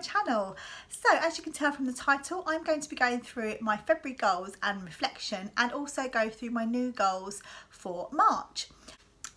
channel. So as you can tell from the title, I'm going to be going through my February goals and reflection, and also go through my new goals for March.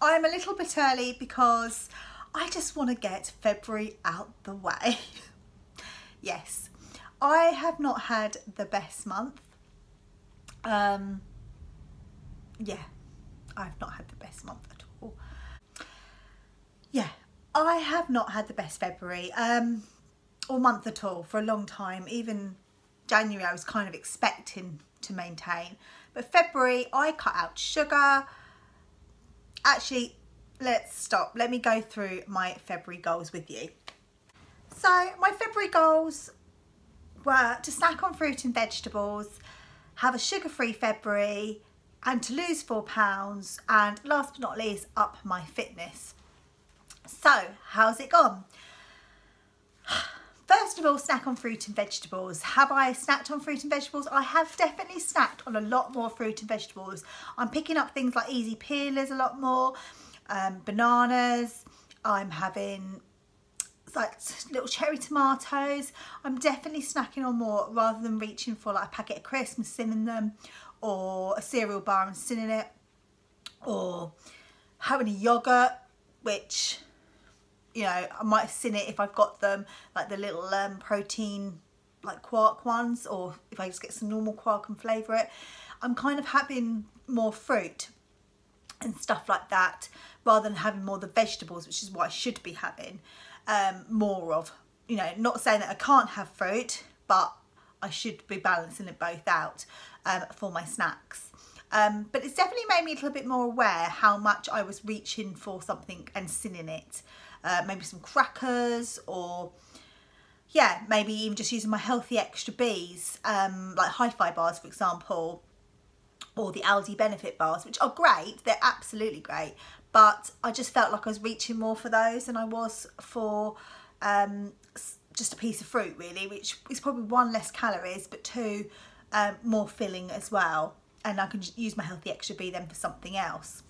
I'm a little bit early because I just want to get February out the way. Yes, I have not had the best month. Yeah, I've not had the best month at all. Yeah, I have not had the best February or month at all for a long time. Even January I was kind of expecting to maintain, but February I cut out sugar. Actually, let's stop. Let me go through my February goals with you. So my February goals were to snack on fruit and vegetables, have a sugar-free February, and to lose 4 pounds, and last but not least, up my fitness. So how's it gone? First of all, snack on fruit and vegetables. Have I snacked on fruit and vegetables? I have definitely snacked on a lot more fruit and vegetables. I'm picking up things like easy peelers a lot more, bananas. I'm having like little cherry tomatoes. I'm definitely snacking on more rather than reaching for like a packet of crisps and sinning them, or a cereal bar and sinning it, or having a yogurt, which, you know, I might sin it if I've got them, like the little protein like quark ones, or if I just get some normal quark and flavour it. I'm kind of having more fruit and stuff like that rather than having more of the vegetables, which is what I should be having more of. You know, not saying that I can't have fruit, but I should be balancing it both out for my snacks. But it's definitely made me a little bit more aware how much I was reaching for something and sinning it. Maybe some crackers, or yeah, maybe even just using my healthy extra B's, like Hi-Fi bars for example, or the Aldi Benefit bars, which are great, they're absolutely great, but I just felt like I was reaching more for those than I was for just a piece of fruit really, which is probably 1, less calories, but 2, more filling as well, and I can just use my healthy extra B then for something else.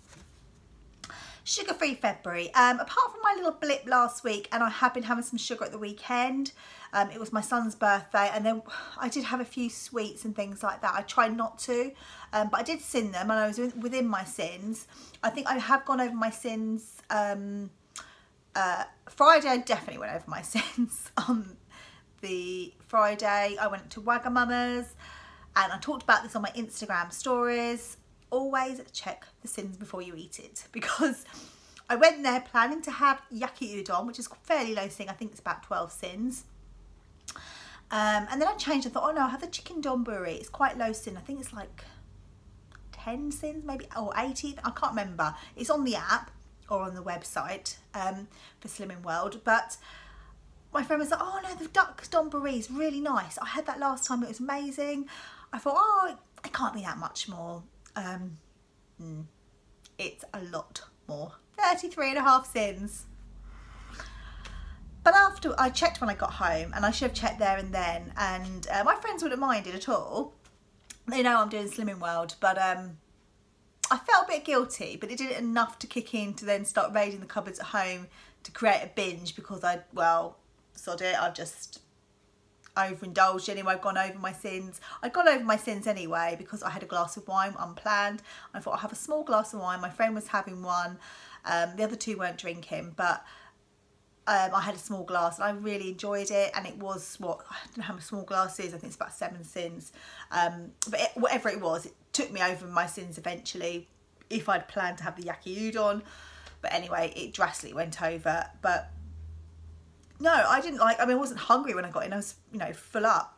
Sugar-free February. Apart from my little blip last week, and I have been having some sugar at the weekend, it was my son's birthday, and then I did have a few sweets and things like that. I tried not to, but I did sin them, and I was within my sins. I think I have gone over my sins. Friday I definitely went over my sins. On the Friday I went to Wagamama's, and I talked about this on my Instagram stories. Always check the sins before you eat it, because I went there planning to have yaki udon, which is fairly low sin. I think it's about 12 sins. And then I changed. I thought, oh no, I'll have the chicken donburi. It's quite low sin. I think it's like 10 sins maybe, or 80. I can't remember. It's on the app or on the website for Slimming World. But my friend was like, oh no, the duck donburi is really nice. I had that last time. It was amazing. I thought, oh, it can't be that much more. It's a lot more. 33.5 sins. But after I checked when I got home, and I should have checked there and then, and my friends wouldn't mind it at all. They know I'm doing Slimming World, but I felt a bit guilty, but it did enough to kick in to then start raiding the cupboards at home to create a binge, because well, sod it, I've just overindulged anyway. I've gone over my sins. I'd gone over my sins anyway because I had a glass of wine unplanned. I thought I'll have a small glass of wine. My friend was having one. The other 2 weren't drinking, but I had a small glass and I really enjoyed it. And it was, what, I don't know how much small glass is. I think it's about 7 sins. But whatever it was, it took me over my sins eventually, if I'd planned to have the yaki udon. But anyway, it drastically went over. But no, I didn't like, I mean, I wasn't hungry when I got in. I was, you know, full up.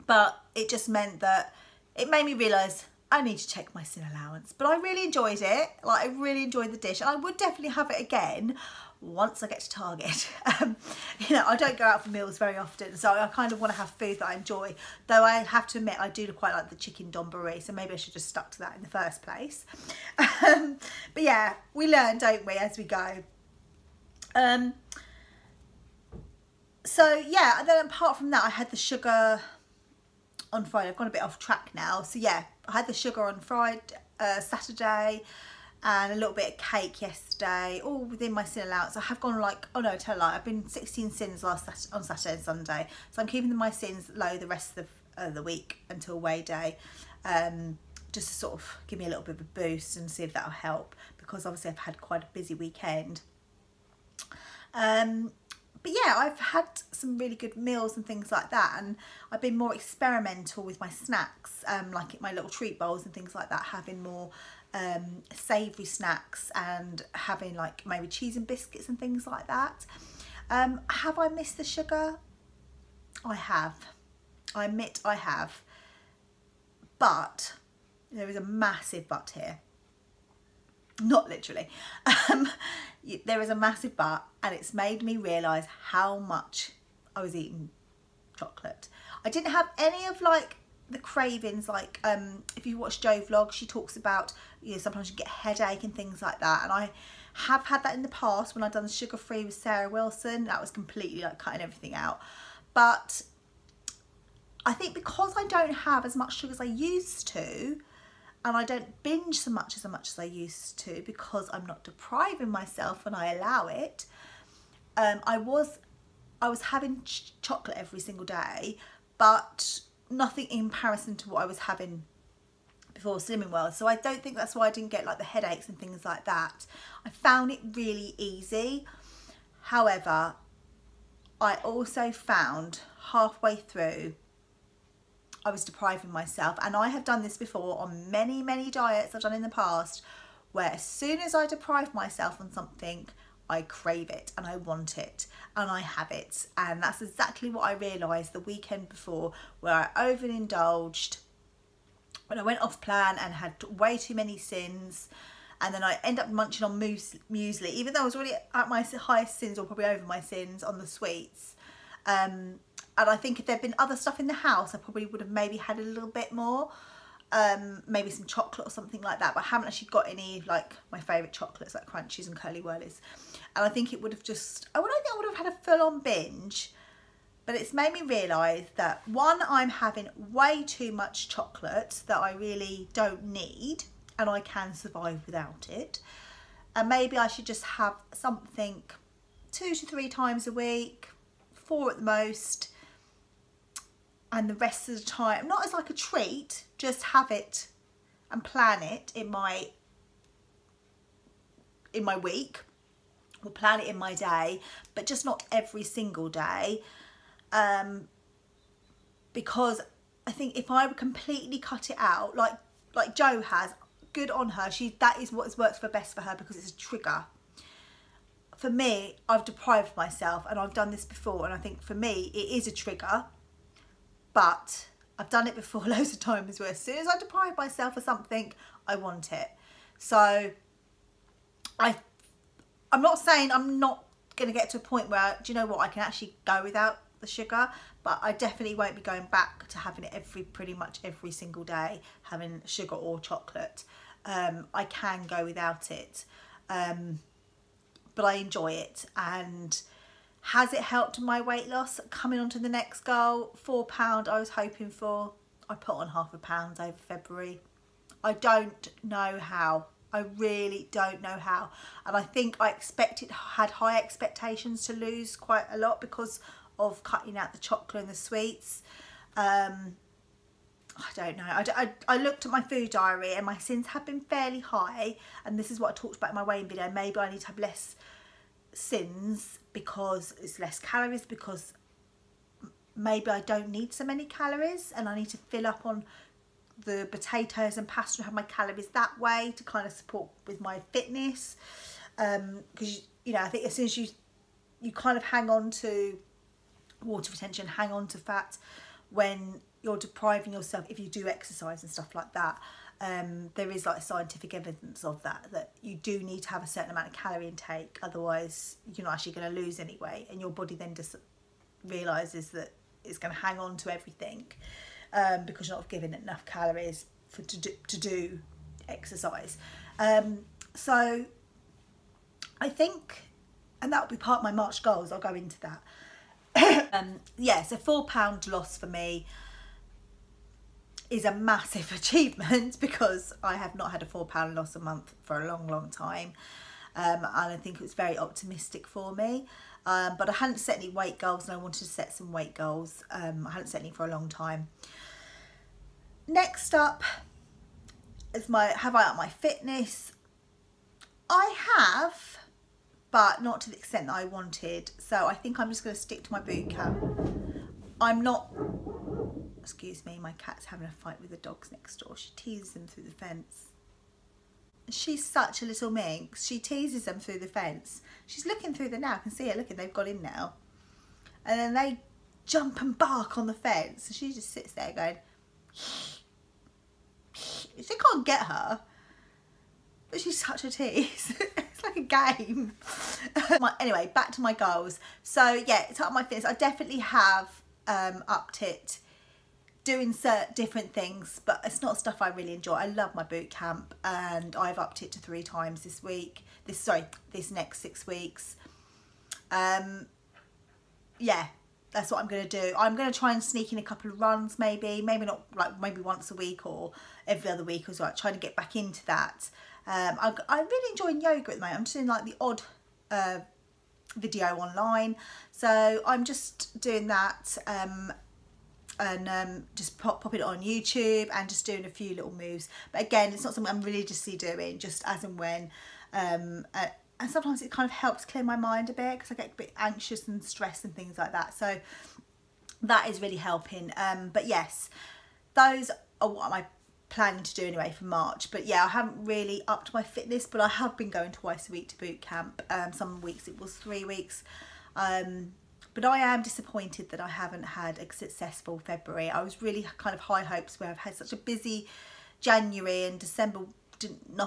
But it just meant that it made me realise I need to check my sin allowance. But I really enjoyed it. Like, I really enjoyed the dish. And I would definitely have it again once I get to Target. You know, I don't go out for meals very often, so I kind of want to have food that I enjoy. Though I have to admit, I do quite like the chicken donburi, so maybe I should just stuck to that in the first place. But yeah, we learn, don't we, as we go. So yeah, and then apart from that, I had the sugar on Friday. I've gone a bit off track now. So yeah, I had the sugar on Friday, Saturday. and a little bit of cake yesterday, all within my sin allowance. I have gone like, oh no, tell a lie, I've been 16 sins on Saturday and Sunday, so I'm keeping my sins low the rest of the week until weigh day, just to sort of give me a little bit of a boost and see if that'll help, because obviously I've had quite a busy weekend. But yeah, I've had some really good meals and things like that, and I've been more experimental with my snacks, like my little treat bowls and things like that, having more savoury snacks and having like maybe cheese and biscuits and things like that. Have I missed the sugar? I have. I admit I have. But there is a massive but here. Not literally. There is a massive but, and it's made me realise how much I was eating chocolate. I didn't have any of like the cravings, like if you watch Jo vlog, she talks about, you know, sometimes you get a headache and things like that, and I have had that in the past when I've done the sugar free with Sarah Wilson. That was completely like cutting everything out. But I think because I don't have as much sugar as I used to, and I don't binge so much as I used to, because I'm not depriving myself and I allow it, I was having chocolate every single day, but nothing in comparison to what I was having before Slimming World. So I don't think that's why I didn't get like the headaches and things like that. I found it really easy. However, I also found halfway through I was depriving myself, and I have done this before on many diets I've done in the past, where as soon as I deprive myself on something, I crave it and I want it and I have it. And that's exactly what I realised the weekend before, where I overindulged when I went off plan and had way too many sins, and then I end up munching on muesli, even though I was already at my highest sins, or probably over my sins on the sweets. And I think if there'd been other stuff in the house, I probably would have maybe had a little bit more, maybe some chocolate or something like that. But I haven't actually got any, like my favourite chocolates, like Crunchies and Curly Whirlies. And I think it would have just, I don't think I would have had a full-on binge, but it's made me realise that, one, I'm having way too much chocolate that I really don't need, and I can survive without it. And maybe I should just have something 2 to 3 times a week, 4 at the most, and the rest of the time, not as like a treat, just have it and plan it in my week, or plan it in my day, but just not every single day. Because I think if I would completely cut it out, like Jo has, good on her, that is what has worked for best for her, because it's a trigger. For me, I've deprived myself, and I've done this before, and I think for me it is a trigger, but I've done it before loads of times, where as soon as I deprive myself of something, I want it. So I'm not saying I'm not going to get to a point where, do you know what, I can actually go without the sugar, but I definitely won't be going back to having it pretty much every single day, having sugar or chocolate. I can go without it, but I enjoy it. And has it helped my weight loss? Coming on to the next goal, £4 I was hoping for. I put on half a pound over February. I don't know how. I really don't know how. And I think I had high expectations to lose quite a lot because of cutting out the chocolate and the sweets. I don't know. I looked at my food diary, and my sins have been fairly high, and this is what I talked about in my weighing video. Maybe I need to have less sins because it's less calories, because maybe I don't need so many calories, and I need to fill up on the potatoes and pasta and have my calories that way to kind of support with my fitness. Because you know, I think as soon as you kind of hang on to water retention, hang on to fat when you're depriving yourself, if you do exercise and stuff like that. There is like scientific evidence of that you do need to have a certain amount of calorie intake, otherwise you're not actually going to lose any weight, and your body then just realises that it's going to hang on to everything, because you're not giving it enough calories to do exercise. So I think, and that will be part of my March goals, I'll go into that. Yeah, so £4 loss for me is a massive achievement because I have not had a £4 loss a month for a long time. And I think it was very optimistic for me. But I hadn't set any weight goals, and I wanted to set some weight goals. I hadn't set any for a long time. Next up is have I upped my fitness? I have, but not to the extent that I wanted. So I think I'm just going to stick to my boot camp. I'm not, excuse me, my cat's having a fight with the dogs next door. She teases them through the fence. She's such a little minx. She teases them through the fence. She's looking through the now. I can see her looking. They've got in now. And then they jump and bark on the fence. And she just sits there going, they can't get her. But she's such a tease. It's like a game. Anyway, back to my goals. So yeah, it's up my fitness. I definitely have upped it, doing certain different things, but it's not stuff I really enjoy. I love my boot camp, and I've upped it to 3 times this week. This next 6 weeks. Yeah, that's what I'm going to do. I'm going to try and sneak in a couple of runs, maybe not like maybe once a week or every other week as well. Trying to get back into that. I'm really enjoying yoga at the moment. I'm just doing like the odd video online, so I'm just doing that. And just popping it on YouTube and just doing a few little moves. But again, it's not something I'm religiously doing, just as and when. And sometimes it kind of helps clear my mind a bit because I get a bit anxious and stressed and things like that. So that is really helping. But yes, those are what I'm planning to do anyway for March. But yeah, I haven't really upped my fitness, but I have been going twice a week to boot camp. Some weeks it was 3 weeks. But I am disappointed that I haven't had a successful February. I was really kind of high hopes where I've had such a busy January, and December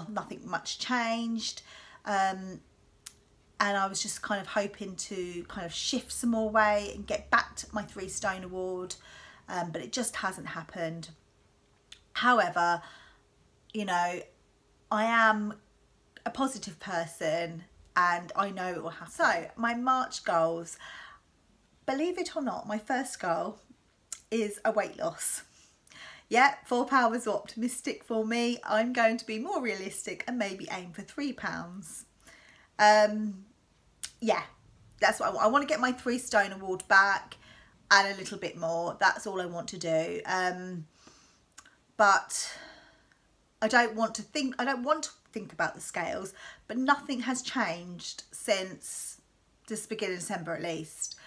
nothing much changed. And I was just kind of hoping to kind of shift some more weight and get back to my 3 stone award. But it just hasn't happened. However, you know, I am a positive person and I know it will happen. So my March goals. Believe it or not, my first goal is a weight loss. Yeah, £4 was optimistic for me. I'm going to be more realistic and maybe aim for £3. Yeah, that's what I want. I want to get my 3 stone award back and a little bit more. That's all I want to do. But I don't want to think about the scales, but nothing has changed since this beginning of December at least.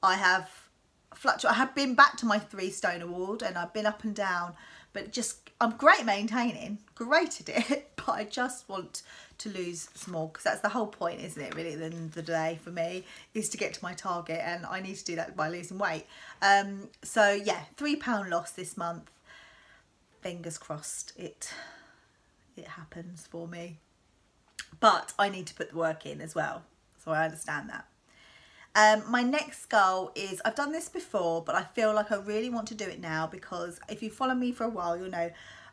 I have been back to my 3 stone award, and I've been up and down, but I'm great maintaining, great at it, but I just want to lose some more, because that's the whole point, isn't it, really, at the end of the day for me, is to get to my target, and I need to do that by losing weight. So yeah, £3 loss this month. Fingers crossed it happens for me. But I need to put the work in as well, so I understand that. My next goal is, I've done this before, but I feel like I really want to do it now, because if you follow me for a while, you'll know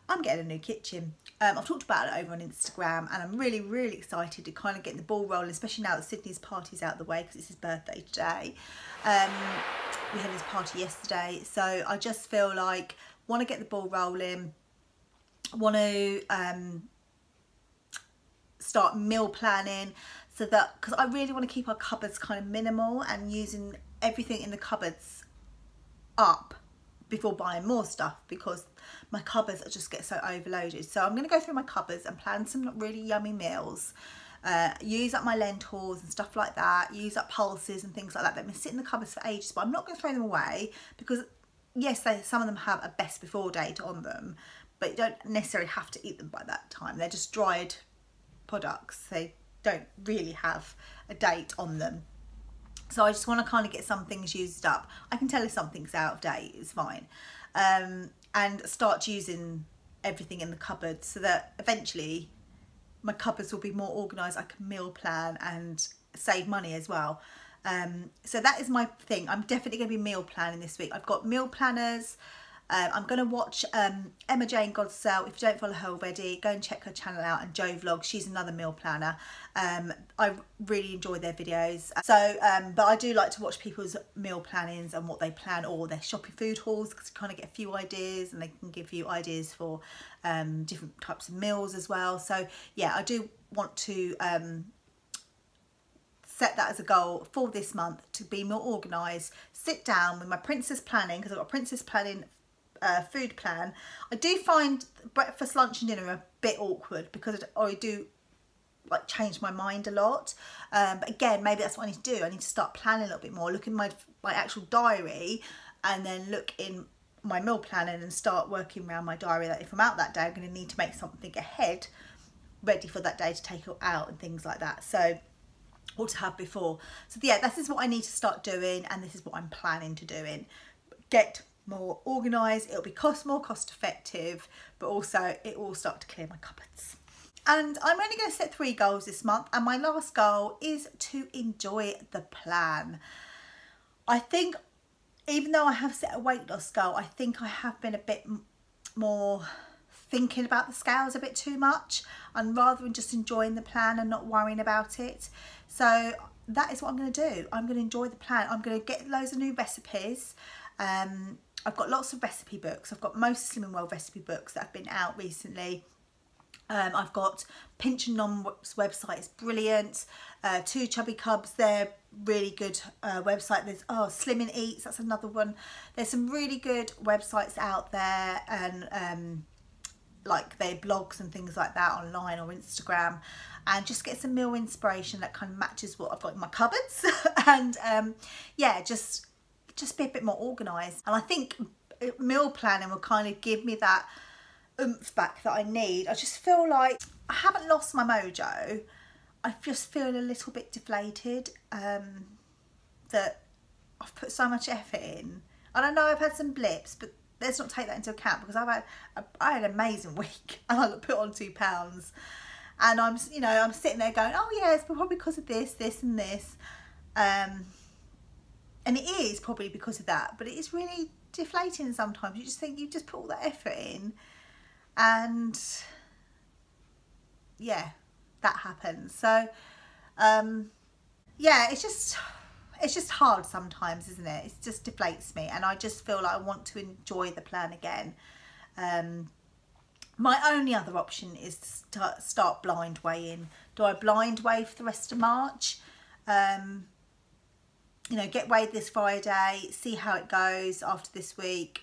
I'm getting a new kitchen. I've talked about it over on Instagram, and I'm really excited to kind of get the ball rolling, especially now that Sydney's party's out of the way, because it's his birthday today. We had his party yesterday, so I just feel like I want to get the ball rolling. I want to start meal planning, so that, because I really want to keep our cupboards kind of minimal and using everything in the cupboards up before buying more stuff, because my cupboards just get so overloaded. So I'm going to go through my cupboards and plan some really yummy meals, use up my lentils and stuff like that, use up pulses and things like that. They've been sitting in the cupboards for ages, but I'm not going to throw them away, because yes, some of them have a best before date on them, but you don't necessarily have to eat them by that time. They're just dried products. They don't really have a date on them. So I just want to kind of get some things used up. I can tell if something's out of date, it's fine. And start using everything in the cupboard, so that eventually my cupboards will be more organised. I can meal plan and save money as well. So that is my thing. I'm definitely going to be meal planning this week. I've got meal planners I'm going to watch Emma-Jayne Godsell. If you don't follow her already, go and check her channel out, and Joe Vlogs. She's another meal planner. I really enjoy their videos. So, but I do like to watch people's meal plannings and what they plan, or their shopping food hauls, because you kind of get a few ideas, and they can give you ideas for different types of meals as well. So yeah, I do want to set that as a goal for this month, to be more organised, sit down with my princess planning, because I've got a princess planning food plan. I do find breakfast, lunch and dinner a bit awkward, because I do like change my mind a lot, but again, maybe that's what I need to do. I need to start planning a little bit more, look in my actual diary, and then look in my meal planning and start working around my diary, that if I'm out that day, I'm going to need to make something ahead ready for that day to take it out and things like that, so, or to have before. So yeah, this is what I need to start doing, and this is what I'm planning to doing. Get more organised. It'll be more cost effective, but also it will start to clear my cupboards. And I'm only going to set 3 goals this month, and my last goal is to enjoy the plan. I think, even though I have set a weight loss goal, I think I have been a bit more thinking about the scales a bit too much, and rather than just enjoying the plan and not worrying about it. So that is what I'm going to do. I'm going to enjoy the plan. I'm going to get loads of new recipes. I've got lots of recipe books. I've got most Slim and Well recipe books that have been out recently. I've got Pinch and Nom's website is brilliant. Two Chubby Cubs, they're really good website. There's Slim and Eats, that's another one. There's some really good websites out there, and like their blogs and things like that online, or Instagram, and just get some meal inspiration that kind of matches what I've got in my cupboards. And yeah, just be a bit more organised. And I think meal planning will kind of give me that oomph back that I need. I just feel like I haven't lost my mojo. I just feel a little bit deflated, that I've put so much effort in. And I know I've had some blips, but let's not take that into account, because I had an amazing week, and I put on 2 pounds, and I'm sitting there going, oh yeah, it's probably because of this, this and this, and it is probably because of that, but it is really deflating sometimes. You just think you just put all that effort in, and yeah, that happens. So yeah, it's just hard sometimes, isn't it? It just deflates me, and I just feel like I want to enjoy the plan again. My only other option is to start blind weighing. Do I blind weigh for the rest of March? You know, get weighed this Friday, see how it goes after this week,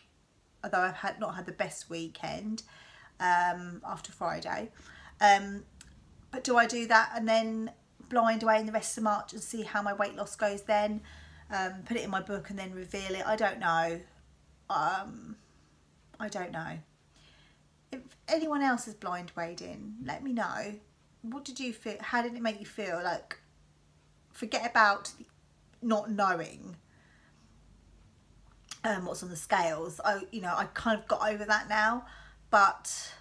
although I've not had the best weekend after Friday. But do I do that and then blind weigh in the rest of March and see how my weight loss goes then? Put it in my book and then reveal it? I don't know. I don't know. If anyone else has blind weighed in, let me know. What did you feel? How did it make you feel? Like, forget about not knowing what's on the scales. I kind of got over that now, but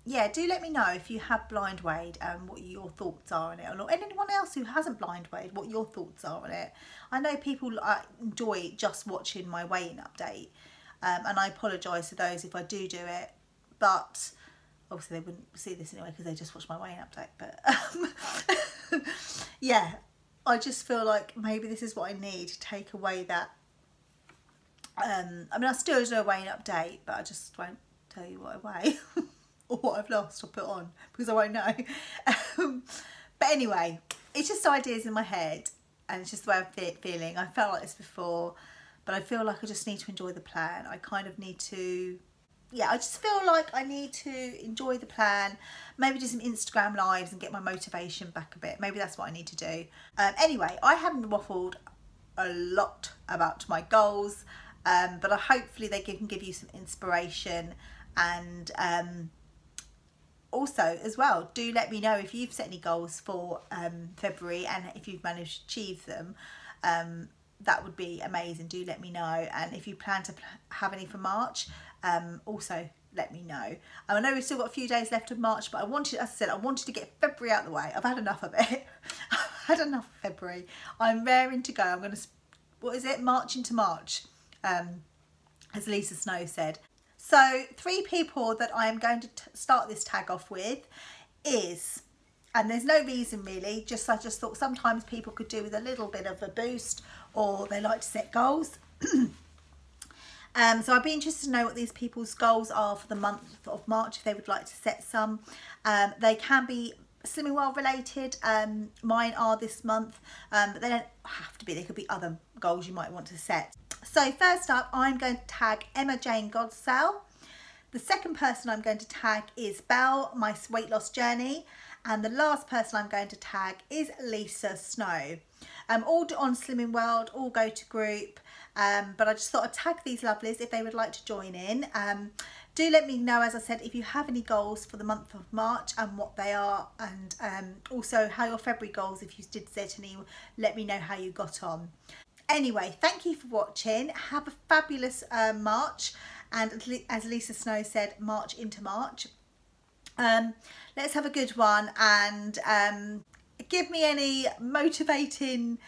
yeah, do let me know if you have blind weighed and what your thoughts are on it, or anyone else who hasn't blind weighed, what your thoughts are on it. I know people enjoy just watching my weighing update, and I apologise to those if I do it, but obviously they wouldn't see this anyway because they just watch my weighing update. But yeah, I just feel like maybe this is what I need to take away that. I mean, I still do a weighing update, but I just won't tell you what I weigh or what I've lost or put on, because I won't know. But anyway, it's just ideas in my head, and it's just the way I'm feeling. I felt like this before, but I feel like I just need to enjoy the plan. I kind of need to, yeah, I just feel like I need to enjoy the plan, maybe do some Instagram lives and get my motivation back a bit. Maybe that's what I need to do. Anyway, I haven't waffled a lot about my goals, but hopefully they can give you some inspiration. And also as well, do let me know if you've set any goals for February, and if you've managed to achieve them. That would be amazing. Do let me know. And if you plan to have any for March, also let me know. I know we've still got a few days left of March, but I wanted, as I said, I wanted to get February out of the way. I've had enough of it. I've had enough of February. I'm raring to go. I'm going to, what is it, March into March. And as Lisa Snow said. So 3 people that I am going to start this tag off with is, and there's no reason really, I just thought sometimes people could do with a little bit of a boost, or they like to set goals. So I'd be interested to know what these people's goals are for the month of March, if they would like to set some. They can be Slimming World related. Mine are this month, but they don't have to be. They could be other goals you might want to set. So first up, I'm going to tag Emma-Jayne Godsell. The second person I'm going to tag is Belle, my weight loss journey. And the last person I'm going to tag is Lisa Snow. All on Slimming World, all go to group. But I just thought I'd tag these lovelies if they would like to join in. Do let me know, as I said, if you have any goals for the month of March and what they are, and also how your February goals, if you did set any, let me know how you got on. Anyway, thank you for watching. Have a fabulous March, and as Lisa Snow said, March into March. Let's have a good one, and give me any motivating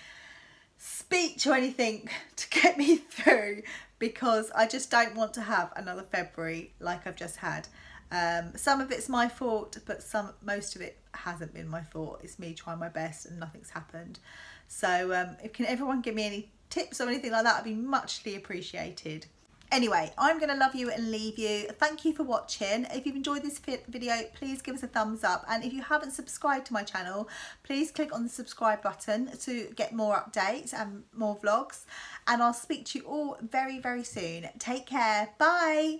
speech or anything to get me through, because I just don't want to have another February like I've just had. Some of it's my fault, but most of it hasn't been my fault. It's me trying my best and nothing's happened. So if can everyone give me any tips or anything like that, would be muchly appreciated. Anyway, I'm going to love you and leave you. Thank you for watching. If you've enjoyed this video, please give us a thumbs up. And if you haven't subscribed to my channel, please click on the subscribe button to get more updates and more vlogs. And I'll speak to you all very, very soon. Take care. Bye.